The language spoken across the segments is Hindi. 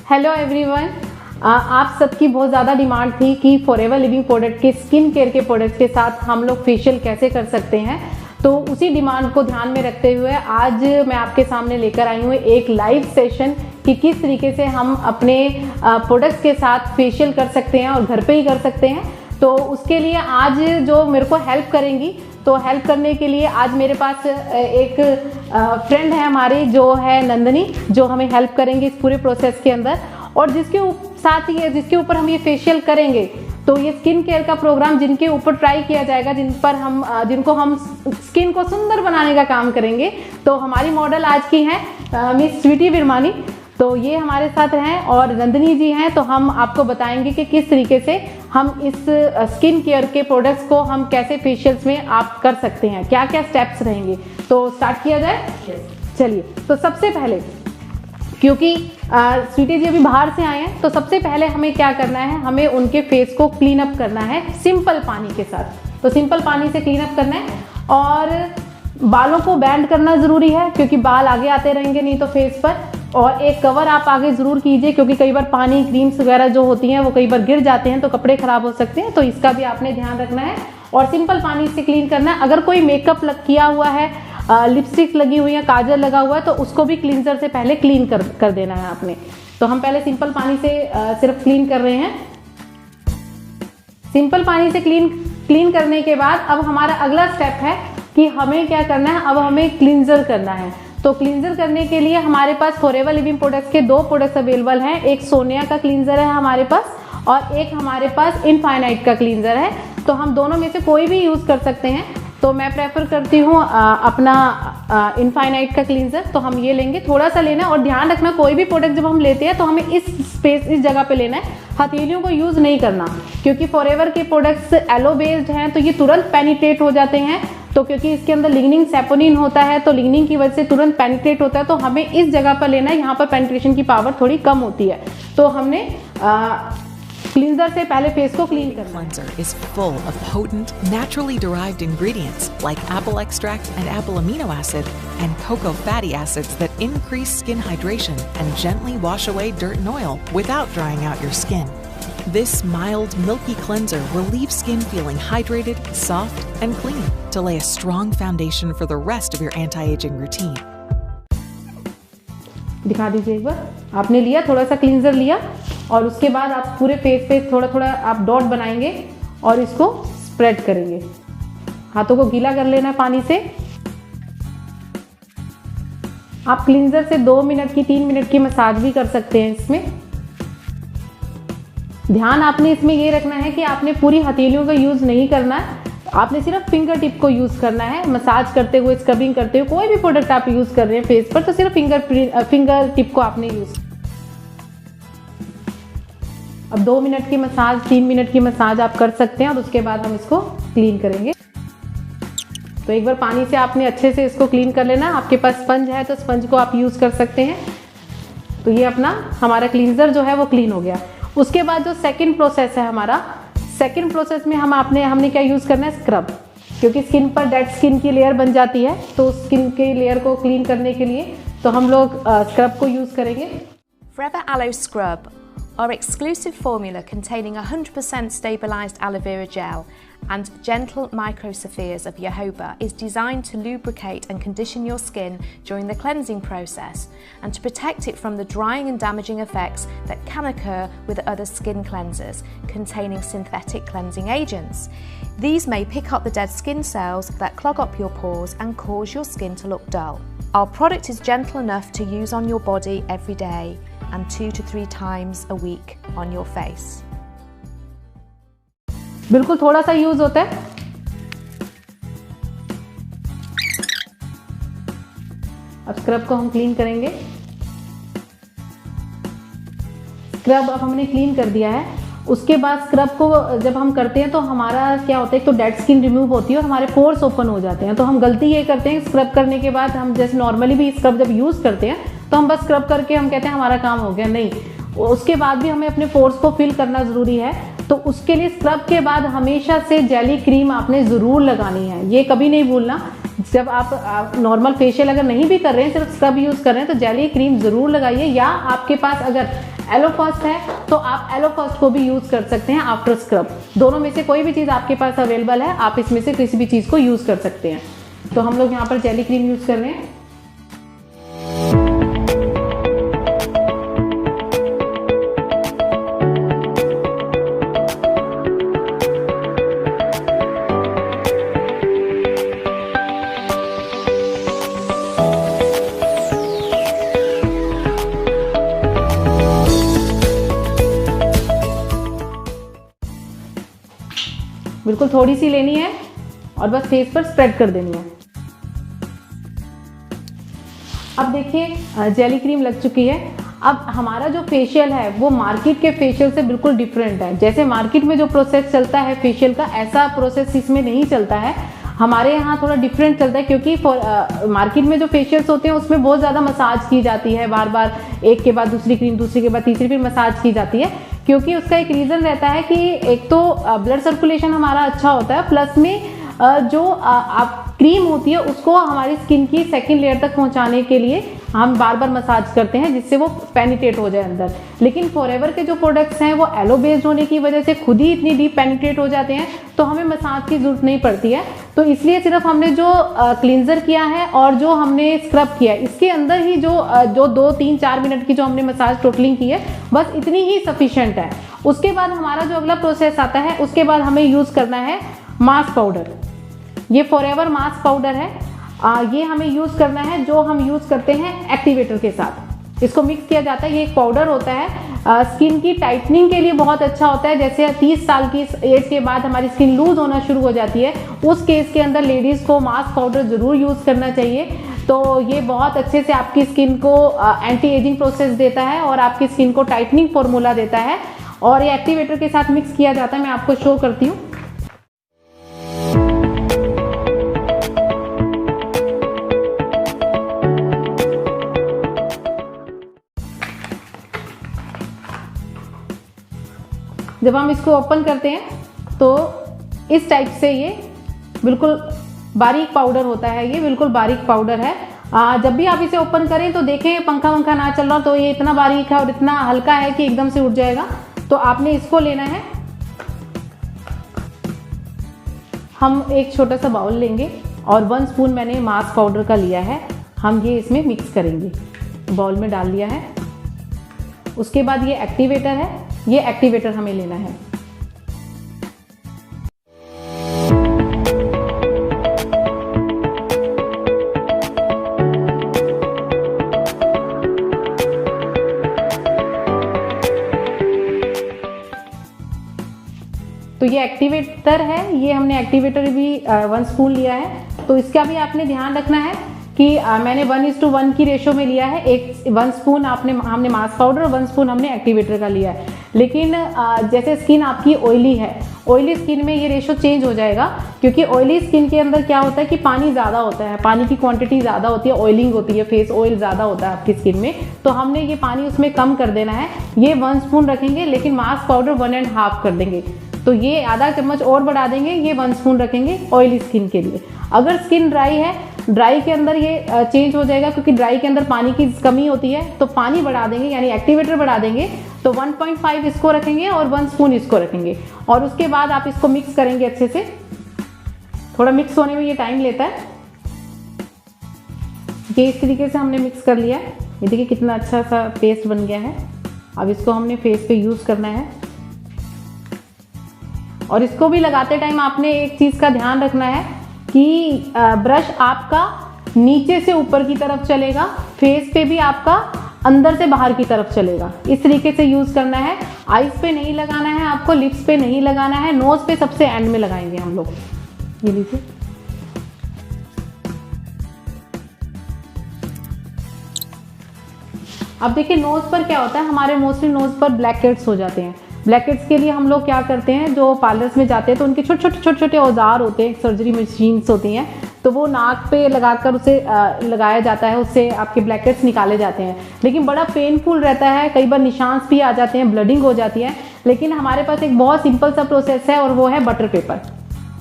हेलो एवरीवन, आप सबकी बहुत ज़्यादा डिमांड थी कि फॉरएवर लिविंग प्रोडक्ट के स्किन केयर के प्रोडक्ट के साथ हम लोग फेशियल कैसे कर सकते हैं। तो उसी डिमांड को ध्यान में रखते हुए आज मैं आपके सामने लेकर आई हूँ एक लाइव सेशन कि किस तरीके से हम अपने प्रोडक्ट्स के साथ फेशियल कर सकते हैं और घर पे ही कर सकते हैं। तो उसके लिए आज जो मेरे को हेल्प करेंगी, तो हेल्प करने के लिए आज मेरे पास एक फ्रेंड है हमारी जो है नंदनी, जो हमें हेल्प करेंगे इस पूरे प्रोसेस के अंदर। और साथ ही जिसके ऊपर हम ये फेशियल करेंगे, तो ये स्किन केयर का प्रोग्राम जिनके ऊपर ट्राई किया जाएगा, जिनको हम स्किन को सुंदर बनाने का काम करेंगे। तो हमारी मॉडल आज की हैं मिस स्वीटी विरमानी, तो ये हमारे साथ हैं और नंदिनी जी हैं। तो हम आपको बताएंगे कि किस तरीके से हम इस स्किन केयर के प्रोडक्ट्स को हम कैसे फेशियल्स में आप कर सकते हैं, क्या क्या स्टेप्स रहेंगे। तो स्टार्ट किया जाए। चलिए, तो सबसे पहले क्योंकि स्वीटी जी अभी बाहर से आए हैं, तो सबसे पहले हमें क्या करना है, हमें उनके फेस को क्लीन अप करना है सिंपल पानी के साथ। तो सिंपल पानी से क्लीन अप करना है और बालों को बैंड करना ज़रूरी है क्योंकि बाल आगे आते रहेंगे नहीं तो फेस पर। और एक कवर आप आगे ज़रूर कीजिए क्योंकि कई बार पानी क्रीम्स वगैरह जो होती हैं वो कई बार गिर जाते हैं तो कपड़े ख़राब हो सकते हैं, तो इसका भी आपने ध्यान रखना है। और सिंपल पानी से क्लीन करना है। अगर कोई मेकअप किया हुआ है, लिपस्टिक लगी हुई है, काजल लगा हुआ है, तो उसको भी क्लींजर से पहले क्लीन कर देना है आपने। तो हम पहले सिंपल पानी से सिर्फ क्लीन कर रहे हैं। सिंपल पानी से क्लीन करने के बाद अब हमारा अगला स्टेप है कि हमें क्या करना है, अब हमें क्लींजर करना है। तो क्लींजर करने के लिए हमारे पास फॉरएवर लिविंग प्रोडक्ट्स के 2 प्रोडक्ट्स अवेलेबल हैं। एक सोनिया का क्लींजर है हमारे पास और एक हमारे पास इनफाइनाइट का क्लींजर है। तो हम दोनों में से कोई भी यूज़ कर सकते हैं। तो मैं प्रेफर करती हूँ अपना इनफाइनाइट का क्लींजर। तो हम ये लेंगे, थोड़ा सा लेना है। और ध्यान रखना, कोई भी प्रोडक्ट जब हम लेते हैं तो हमें इस जगह पे लेना है, हथेलियों को यूज़ नहीं करना क्योंकि फॉरएवर के प्रोडक्ट्स एलो बेस्ड हैं तो ये तुरंत पेनिट्रेट हो जाते हैं। तो क्योंकि इसके अंदर लिग्निन सैपोनिन होता है तो लिग्निन की वजह से तुरंत पेनिट्रेट होता है, तो हमें इस जगह पर लेना है, यहाँ पर पेनिट्रेशन की पावर थोड़ी कम होती है। तो हमने क्लींजर से पहले फेस को क्लीन करना। Cleanser is full of potent, naturally derived ingredients like apple extract and apple amino acid and cocoa fatty acids that increase skin hydration and gently wash away dirt and oil without drying out your skin. This mild, milky cleanser will leave skin feeling hydrated, soft, and clean to lay a strong foundation for the rest of your anti-aging routine. दिखा दीजिए एक बार। आपने लिया, थोड़ा सा क्लींजर लिया और उसके बाद आप पूरे फेस पे थोड़ा थोड़ा आप डॉट बनाएंगे और इसको स्प्रेड करेंगे। हाथों को गीला कर लेना पानी से। आप क्लींजर से 2 मिनट की 3 मिनट की मसाज भी कर सकते हैं इसमें। ध्यान आपने इसमें ये रखना है कि आपने पूरी हथेलियों का यूज़ नहीं करना है, आपने सिर्फ फिंगर टिप को यूज़ करना है। मसाज करते हुए, स्क्रबिंग करते हुए, कोई भी प्रोडक्ट आप यूज़ कर रहे हैं फेस पर, तो सिर्फ फिंगर टिप को आपने यूज़। अब 2 मिनट की मसाज, 3 मिनट की मसाज आप कर सकते हैं और उसके बाद हम इसको क्लीन करेंगे। तो एक बार पानी से आपने अच्छे से इसको क्लीन कर लेना। आपके पास स्पंज है तो स्पंज को आप यूज़ कर सकते हैं। तो ये अपना हमारा क्लींजर जो है वो क्लीन हो गया। उसके बाद जो सेकंड प्रोसेस है हमारा, सेकंड प्रोसेस में हमने क्या यूज़ करना है, स्क्रब। क्योंकि स्किन पर डेड स्किन की लेयर बन जाती है, तो स्किन की लेयर को क्लीन करने के लिए तो हम लोग स्क्रब को यूज़ करेंगे। Forever Aloe Scrub, our exclusive formula containing 100% stabilized aloe vera gel and gentle microspheres of jojoba, is designed to lubricate and condition your skin during the cleansing process and to protect it from the drying and damaging effects that can occur with other skin cleansers containing synthetic cleansing agents. These may pick up the dead skin cells that clog up your pores and cause your skin to look dull. Our product is gentle enough to use on your body every day and 2 to 3 times a week on your face. बिल्कुल थोड़ा सा यूज होता है। अब स्क्रब को हम क्लीन करेंगे। स्क्रब अब हमने क्लीन कर दिया है। उसके बाद स्क्रब को जब हम करते हैं तो हमारा क्या होता है, तो डेड स्किन रिमूव होती है और हमारे पोर्स ओपन हो जाते हैं। तो हम गलती ये करते हैं, स्क्रब करने के बाद हम जैसे नॉर्मली भी स्क्रब जब यूज़ करते हैं तो हम बस स्क्रब करके हम कहते हैं हमारा काम हो गया, नहीं, उसके बाद भी हमें अपने पोर्स को फिल करना ज़रूरी है। तो उसके लिए स्क्रब के बाद हमेशा से जेली क्रीम आपने ज़रूर लगानी है, ये कभी नहीं भूलना। जब आप नॉर्मल फेशियल अगर नहीं भी कर रहे हैं, सिर्फ स्क्रब यूज़ कर रहे हैं, तो जेली क्रीम ज़रूर लगाइए। या आपके पास अगर एलो फर्स्ट है तो आप एलो फर्स्ट को भी यूज़ कर सकते हैं आफ्टर स्क्रब। दोनों में से कोई भी चीज़ आपके पास अवेलेबल है, आप इसमें से किसी भी चीज़ को यूज़ कर सकते हैं। तो हम लोग यहाँ पर जेली क्रीम यूज़ कर रहे हैं। बिल्कुल थोड़ी सी लेनी है और बस फेस पर स्प्रेड कर देनी है। अब देखिए जेली क्रीम लग चुकी है। अब हमारा जो फेशियल है वो मार्केट के फेशियल से बिल्कुल डिफरेंट है। जैसे मार्केट में जो प्रोसेस चलता है फेशियल का, ऐसा प्रोसेस इसमें नहीं चलता है। हमारे यहाँ थोड़ा डिफरेंट चलता है, क्योंकि मार्केट में जो फेशियल्स होते हैं उसमें बहुत ज़्यादा मसाज की जाती है, बार बार एक के बाद दूसरी क्रीम, दूसरी के बाद तीसरी, फिर मसाज की जाती है। क्योंकि उसका एक रीज़न रहता है कि एक तो ब्लड सर्कुलेशन हमारा अच्छा होता है, प्लस में जो आप क्रीम होती है उसको हमारी स्किन की सेकंड लेयर तक पहुंचाने के लिए हम बार बार मसाज करते हैं, जिससे वो पेनिट्रेट हो जाए अंदर। लेकिन फॉरएवर के जो प्रोडक्ट्स हैं वो एलो बेस्ड होने की वजह से खुद ही इतनी डीप पेनिट्रेट हो जाते हैं, तो हमें मसाज की जरूरत नहीं पड़ती है। तो इसलिए सिर्फ हमने जो क्लींजर किया है और जो हमने स्क्रब किया है, इसके अंदर ही जो 2, 3, 4 मिनट की जो हमने मसाज टोटलिंग की है, बस इतनी ही सफिशिएंट है। उसके बाद हमारा जो अगला प्रोसेस आता है, उसके बाद हमें यूज़ करना है मास्क पाउडर। ये फॉरएवर मास्क पाउडर है, ये हमें यूज़ करना है, जो हम यूज़ करते हैं एक्टिवेटर के साथ। इसको मिक्स किया जाता है। ये एक पाउडर होता है, स्किन की टाइटनिंग के लिए बहुत अच्छा होता है। जैसे 30 साल की एज के बाद हमारी स्किन लूज होना शुरू हो जाती है, उस केस के अंदर लेडीज़ को मास्क पाउडर ज़रूर यूज़ करना चाहिए। तो ये बहुत अच्छे से आपकी स्किन को एंटी एजिंग प्रोसेस देता है और आपकी स्किन को टाइटनिंग फॉर्मूला देता है, और ये एक्टिवेटर के साथ मिक्स किया जाता है। मैं आपको शो करती हूँ। जब हम इसको ओपन करते हैं तो इस टाइप से ये बिल्कुल बारीक पाउडर होता है। ये बिल्कुल बारीक पाउडर है। जब भी आप इसे ओपन करें तो देखें पंखा वंखा ना चल रहा, तो ये इतना बारीक है और इतना हल्का है कि एकदम से उठ जाएगा। तो आपने इसको लेना है। हम एक छोटा सा बाउल लेंगे और 1 स्पून मैंने मास्क पाउडर का लिया है। हम ये इसमें मिक्स करेंगे। बाउल में डाल दिया है। उसके बाद ये एक्टिवेटर है, ये एक्टिवेटर हमें लेना है। तो ये एक्टिवेटर है, ये हमने एक्टिवेटर भी 1 स्पून लिया है। तो इसका भी आपने ध्यान रखना है कि मैंने 1:1 की रेशो में लिया है। 1 स्पून हमने मास्क पाउडर और 1 स्पून हमने एक्टिवेटर का लिया है। लेकिन जैसे स्किन आपकी ऑयली है, ऑयली स्किन में ये रेशो चेंज हो जाएगा, क्योंकि ऑयली स्किन के अंदर क्या होता है कि पानी ज़्यादा होता है, पानी की क्वांटिटी ज़्यादा होती है, ऑयलिंग होती है, फेस ऑयल ज़्यादा होता है आपकी स्किन में। तो हमने ये पानी उसमें कम कर देना है। ये 1 स्पून रखेंगे, लेकिन मास्क पाउडर 1.5 कर देंगे। तो ये आधा चम्मच और बढ़ा देंगे, ये 1 स्पून रखेंगे ऑयली स्किन के लिए। अगर स्किन ड्राई है, ड्राई के अंदर ये चेंज हो जाएगा, क्योंकि ड्राई के अंदर पानी की कमी होती है। तो पानी बढ़ा देंगे, यानी एक्टिवेटर बढ़ा देंगे। तो 1.5 इसको रखेंगे और 1 स्पून इसको रखेंगे। और उसके बाद आप इसको मिक्स करेंगे अच्छे से। थोड़ा मिक्स होने में ये टाइम लेता है। ये इस तरीके से हमने मिक्स कर लिया है। ये देखिए कितना अच्छा सा पेस्ट बन गया है। अब इसको हमने फेस पे यूज़ करना है। और इसको भी लगाते टाइम आपने एक चीज़ का ध्यान रखना है कि ब्रश आपका नीचे से ऊपर की तरफ चलेगा, फेस पे भी आपका अंदर से बाहर की तरफ चलेगा। इस तरीके से यूज़ करना है। आईज पे नहीं लगाना है आपको, लिप्स पे नहीं लगाना है, नोज़ पे सबसे एंड में लगाएंगे हम लोग। ये लीजिए। अब देखिए नोज़ पर क्या होता है, हमारे मोस्टली नोज़ पर ब्लैक हेड्स हो जाते हैं। ब्लैक हेड्स के लिए हम लोग क्या करते हैं, जो पार्लर्स में जाते हैं तो उनके छोटे छोटे औजार होते हैं, सर्जरी मशीन्स होती हैं, तो वो नाक पे लगाकर उसे लगाया जाता है, उससे आपके ब्लैक हेड्स निकाले जाते हैं। लेकिन बड़ा पेनफुल रहता है, कई बार निशान भी आ जाते हैं, ब्लडिंग हो जाती है। लेकिन हमारे पास एक बहुत सिंपल सा प्रोसेस है और वो है बटर पेपर।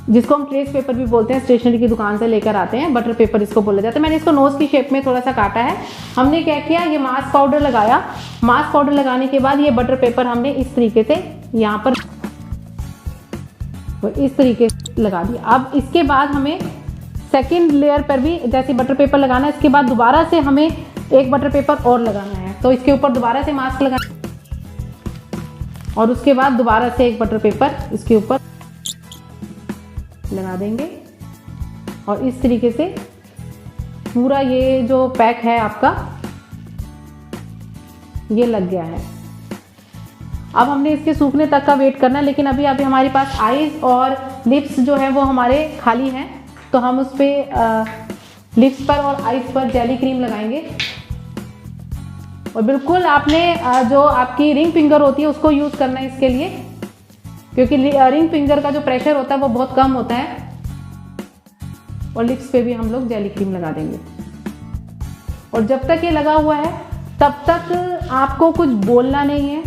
जिसको हम ट्रेस पेपर भी बोलते हैं, स्टेशनरी की दुकान से लेकर आते हैं, बटर पेपर इसको बोला जाता है। मैंने इसको नोज की शेप में थोड़ा सा काटा है। हमने क्या किया, ये मास्क पाउडर लगाया। मास्क पाउडर लगाने के बाद ये बटर पेपर हमने इस तरीके से यहाँ पर इस तरीके से लगा दिया। अब इसके बाद हमें सेकेंड लेयर पर भी जैसे बटर पेपर लगाना है, इसके बाद दोबारा से हमें एक बटर पेपर और लगाना है। तो इसके ऊपर दोबारा से मास्क लगाना और उसके बाद दोबारा से एक बटर पेपर इसके ऊपर लगा देंगे और इस तरीके से पूरा ये जो पैक है आपका ये लग गया है। अब हमने इसके सूखने तक का वेट करना है, लेकिन अभी हमारे पास आईज और लिप्स जो है वो हमारे खाली हैं, तो हम उस पर लिप्स पर और आईज पर जेली क्रीम लगाएंगे। और बिल्कुल आपने जो आपकी रिंग फिंगर होती है उसको यूज़ करना है इसके लिए, क्योंकि रिंग फिंगर का जो प्रेशर होता है वो बहुत कम होता है। और लिप्स पे भी हम लोग जेली क्रीम लगा देंगे। और जब तक ये लगा हुआ है तब तक आपको कुछ बोलना नहीं है,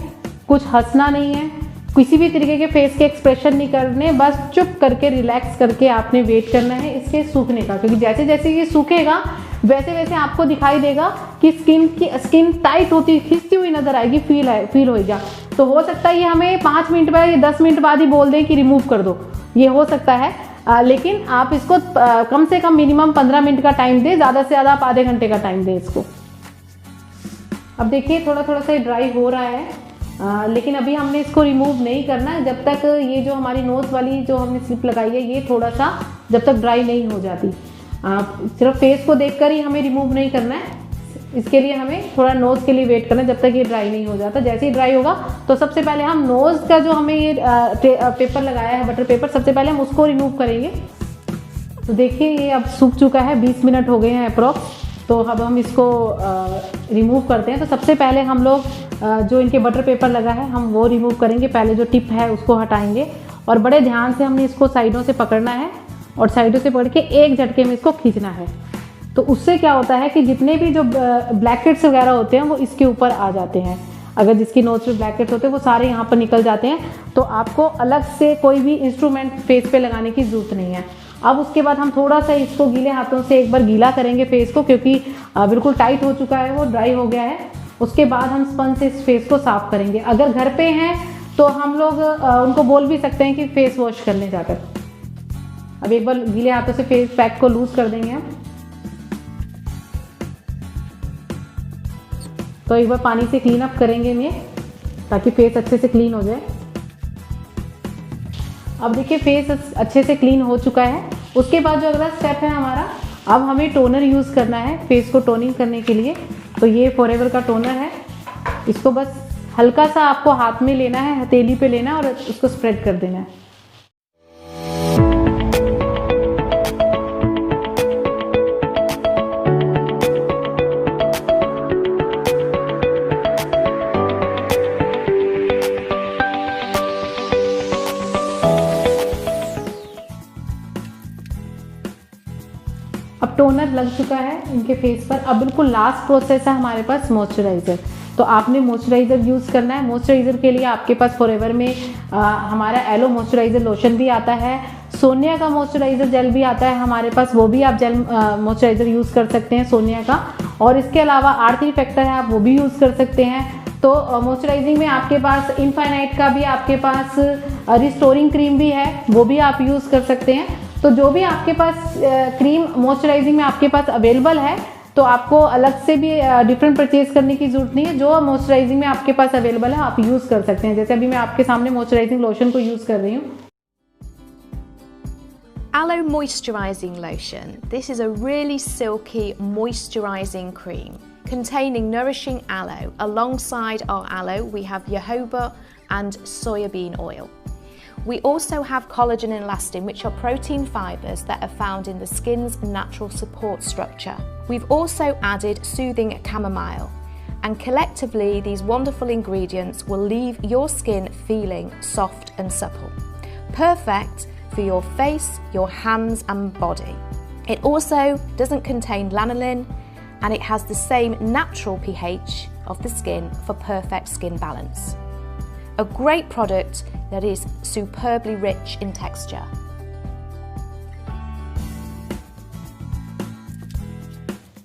कुछ हंसना नहीं है, किसी भी तरीके के फेस के एक्सप्रेशन नहीं करने, बस चुप करके रिलैक्स करके आपने वेट करना है इसके सूखने का। क्योंकि जैसे जैसे ये सूखेगा वैसे वैसे आपको दिखाई देगा कि स्किन टाइट होती खिंचती हुई नजर आएगी, फील होएगा। तो हो सकता है ये हमें 5 मिनट बाद या 10 मिनट बाद ही बोल दें कि रिमूव कर दो, ये हो सकता है। लेकिन आप इसको कम से कम मिनिमम 15 मिनट का टाइम दें, ज़्यादा से ज़्यादा आप आधे घंटे का टाइम दें इसको। अब देखिए थोड़ा थोड़ा सा ड्राई हो रहा है, लेकिन अभी हमने इसको रिमूव नहीं करना है जब तक ये जो हमारी नोज वाली जो हमने स्लिप लगाई है ये थोड़ा सा जब तक ड्राई नहीं हो जाती। सिर्फ फेस को देखकर ही हमें रिमूव नहीं करना है, इसके लिए हमें थोड़ा नोज़ के लिए वेट करना है जब तक ये ड्राई नहीं हो जाता। जैसे ही ड्राई होगा तो सबसे पहले हम नोज़ का जो हमें ये पेपर लगाया है बटर पेपर, सबसे पहले हम उसको रिमूव करेंगे। तो देखिए ये अब सूख चुका है, 20 मिनट हो गए हैं अप्रॉक्स। तो अब हम इसको रिमूव करते हैं। तो सबसे पहले हम लोग जो इनके बटर पेपर लगा है हम वो रिमूव करेंगे। पहले जो टिप है उसको हटाएंगे और बड़े ध्यान से हमने इसको साइडों से पकड़ना है और साइडों से पकड़ के एक झटके में इसको खींचना है। तो उससे क्या होता है कि जितने भी जो ब्लैकेट्स वगैरह होते हैं वो इसके ऊपर आ जाते हैं। अगर जिसकी नोज पे ब्लैकेट्स होते हैं वो सारे यहाँ पर निकल जाते हैं, तो आपको अलग से कोई भी इंस्ट्रूमेंट फेस पे लगाने की ज़रूरत नहीं है। अब उसके बाद हम थोड़ा सा इसको गीले हाथों से एक बार गीला करेंगे फेस को, क्योंकि बिल्कुल टाइट हो चुका है, वो ड्राई हो गया है। उसके बाद हम स्पंज से इस फेस को साफ़ करेंगे। अगर घर पे हैं तो हम लोग उनको बोल भी सकते हैं कि फेस वॉश करने जाकर। अब एक बार गीले हाथों से फेस पैक को लूज कर देंगे हम। तो एक बार पानी से क्लीन अप करेंगे ये, ताकि फेस अच्छे से क्लीन हो जाए। अब देखिए फेस अच्छे से क्लीन हो चुका है। उसके बाद जो अगला स्टेप है हमारा, अब हमें टोनर यूज़ करना है फेस को टोनिंग करने के लिए। तो ये फॉरएवर का टोनर है, इसको बस हल्का सा आपको हाथ में लेना है, हथेली पे लेना है और उसको स्प्रेड कर देना है। अब टोनर लग चुका है इनके फेस पर। अब बिल्कुल लास्ट प्रोसेस है हमारे पास मॉइस्चराइज़र। तो आपने मॉइस्चराइज़र यूज़ करना है। मॉइस्चराइज़र के लिए आपके पास फॉरएवर में हमारा एलो मॉइस्चराइज़र लोशन भी आता है, सोनिया का मॉइस्चराइज़र जेल भी आता है हमारे पास, वो भी आप जेल मॉइस्चराइज़र यूज़ कर सकते हैं सोनिया का। और इसके अलावा R3 फैक्टर है, आप वो भी यूज़ कर सकते हैं। तो मॉइस्चराइजिंग में आपके पास इनफाइनाइट का भी, आपके पास रिस्टोरिंग क्रीम भी है, वो भी आप यूज़ कर सकते हैं। तो जो भी आपके पास क्रीम मॉइस्चराइजिंग में आपके पास अवेलेबल है, तो आपको अलग से भी डिफरेंट परचेज करने की जरूरत नहीं है। जो मॉइस्चराइजिंग में आपके पास अवेलेबल है आप यूज़ कर सकते हैं। जैसे अभी मैं आपके सामने मॉइस्चराइजिंग लोशन को यूज़ कर रही हूँ। Aloe Moisturising Lotion. This is a really silky moisturising cream containing nourishing aloe. Alongside our aloe we have jojoba and soybean oil. We also have collagen and elastin, which are protein fibres that are found in the skin's natural support structure. We've also added soothing chamomile, and collectively these wonderful ingredients will leave your skin feeling soft and supple. Perfect for your face, your hands and body. It also doesn't contain lanolin, and it has the same natural pH of the skin for perfect skin balance. A great product that is superbly rich in texture.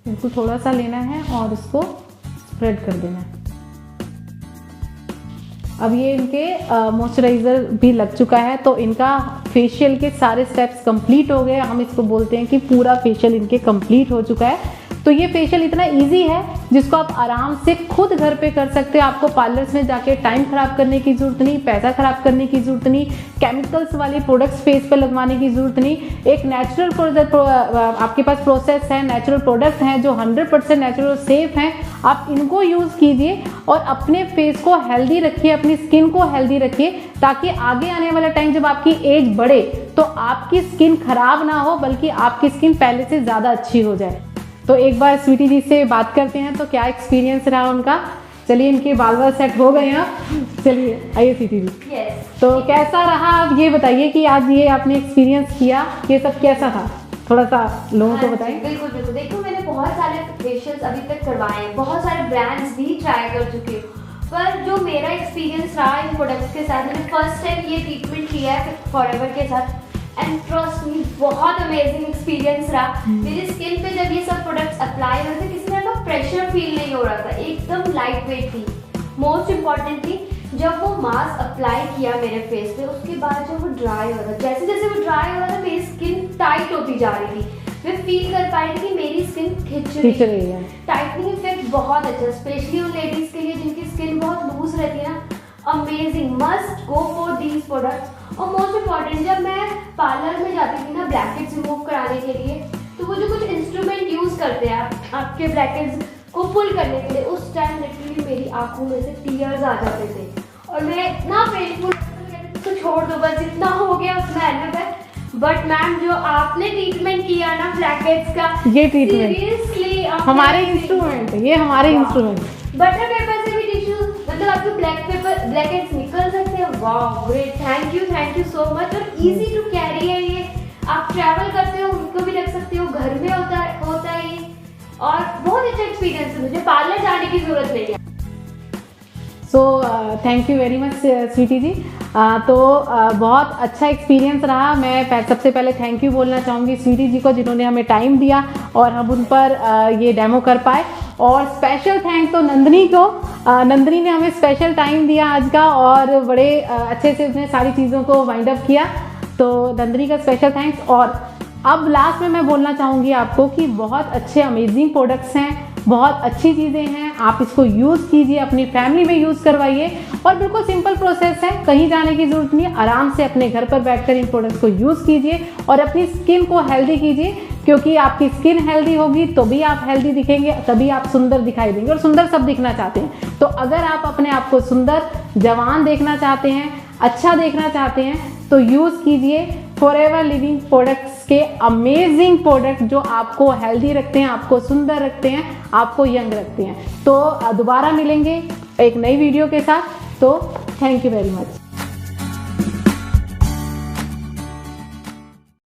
बिल्कुल थोड़ा सा लेना है और इसको स्प्रेड कर देना है। अब ये इनके मॉइस्चराइज़र भी लग चुका है, तो इनका फेशियल के सारे स्टेप्स कंप्लीट हो गए। हम इसको बोलते हैं कि पूरा फेशियल इनके कंप्लीट हो चुका है। तो ये फेशियल इतना इजी है जिसको आप आराम से खुद घर पे कर सकते हैं। आपको पार्लर्स में जाके टाइम खराब करने की ज़रूरत नहीं, पैसा खराब करने की ज़रूरत नहीं, केमिकल्स वाले प्रोडक्ट्स फेस पे लगवाने की ज़रूरत नहीं। एक नेचुरल प्रोडक्ट आपके पास प्रोसेस है, नेचुरल प्रोडक्ट हैं जो 100% नेचुरल और सेफ हैं। आप इनको यूज़ कीजिए और अपने फेस को हेल्दी रखिए, अपनी स्किन को हेल्दी रखिए, ताकि आगे आने वाला टाइम जब आपकी एज बढ़े तो आपकी स्किन खराब ना हो, बल्कि आपकी स्किन पहले से ज़्यादा अच्छी हो जाए। तो एक बार स्वीटी जी से बात करते हैं, तो क्या एक्सपीरियंस रहा उनका। चलिए, इनके बाल सेट हो गए हैं। चलिए आइए स्वीटी जी। yes. तो कैसा रहा आप ये बताइए कि आज ये आपने एक्सपीरियंस किया, ये सब कैसा था, थोड़ा सा लोगों को बताएं। बिल्कुल बिल्कुल। देखो, मैंने बहुत सारे फेशियल्स अभी तक करवाए हैं, बहुत सारे ब्रांड्स भी ट्राई कर चुके हूँ, पर जो मेरा एक्सपीरियंस रहा इन प्रोडक्ट्स के साथ, मैंने फर्स्ट टाइम ये ट्रीटमेंट किया है फॉरएवर के साथ, एंड ट्रस्ट मी बहुत अमेजिंग एक्सपीरियंस रहा। मेरी स्किन पे जब ये सब प्रोडक्ट्स अप्लाई हुए थे, किसी तरह का प्रेशर फील नहीं हो रहा था, एकदम लाइट वेट थी। मोस्ट इम्पॉर्टेंटली, जब वो मास्क अप्लाई किया मेरे फेस पे, उसके बाद जब वो ड्राई हो रहा था, जैसे जैसे वो ड्राई हो रहा था, मेरी स्किन टाइट होती जा रही थी। मैं फील कर पाई थी कि मेरी स्किन खिंच रही है। टाइटनिंग इफेक्ट बहुत अच्छा, स्पेशली उन लेडीज के लिए जिनकी स्किन बहुत लूज रहती है ना। Amazing, must go for these products. और मोस्ट इम्पॉर्टेंट, जब मैं पार्लर में जाती थी ना ब्लैकेट्स रिमूव कराने के लिए, तो वो जो कुछ इंस्ट्रूमेंट यूज करते हैं आपके ब्लैकेट्स को पुल करने के लिए, उस टाइम लिटरली मेरी आंखों में से टीयर्स आ जाते थे और मैं इतना पेनफुल तो छोड़ दो, बस जितना हो गया उतना एनफ है। बट मैम, जो आपने ट्रीटमेंट किया ना ब्लैकेट्स का, ये ट्रीटमेंट सीरियसली हमारे इंस्ट्रूमेंट, ये हमारे इंस्ट्रूमेंट। बटर पेपर से भी टिश्यू, मतलब आपके ब्लैकेट्स निकल सकते हैं। वाह, great, thank you so much. और इजी टू कैरी है ये, आप ट्रैवल करते हो उनको भी रख सकते हो, घर में होता है ये, और बहुत अच्छा एक्सपीरियंस है, मुझे पार्लर जाने की जरूरत नहीं है। So thank you very much sweetie ji. बहुत अच्छा एक्सपीरियंस रहा। मैं सबसे पहले थैंक यू बोलना चाहूँगी स्वीटी जी को, जिन्होंने हमें टाइम दिया और हम उन पर ये डेमो कर पाए। और स्पेशल थैंक तो नंदिनी को, नंदिनी ने हमें स्पेशल टाइम दिया आज का और बड़े अच्छे से उसने सारी चीज़ों को वाइंड अप किया, तो नंदिनी का स्पेशल थैंक्स। और अब लास्ट में मैं बोलना चाहूँगी आपको कि बहुत अच्छे अमेजिंग प्रोडक्ट्स हैं, बहुत अच्छी चीज़ें हैं, आप इसको यूज़ कीजिए, अपनी फैमिली में यूज़ करवाइए। और बिल्कुल सिंपल प्रोसेस है, कहीं जाने की ज़रूरत नहीं है, आराम से अपने घर पर बैठकर इन प्रोडक्ट्स को यूज़ कीजिए और अपनी स्किन को हेल्दी कीजिए, क्योंकि आपकी स्किन हेल्दी होगी तो भी आप हेल्दी दिखेंगे, तभी आप सुंदर दिखाई देंगे, और सुंदर सब दिखना चाहते हैं। तो अगर आप अपने आप को सुंदर जवान देखना चाहते हैं, अच्छा देखना चाहते हैं, तो यूज़ कीजिए फॉरएवर लिविंग प्रोडक्ट्स के अमेजिंग प्रोडक्ट, जो आपको हेल्दी रखते हैं, आपको सुंदर रखते हैं, आपको यंग रखते हैं। तो दोबारा मिलेंगे एक नई वीडियो के साथ। तो थैंक यू वेरी मच।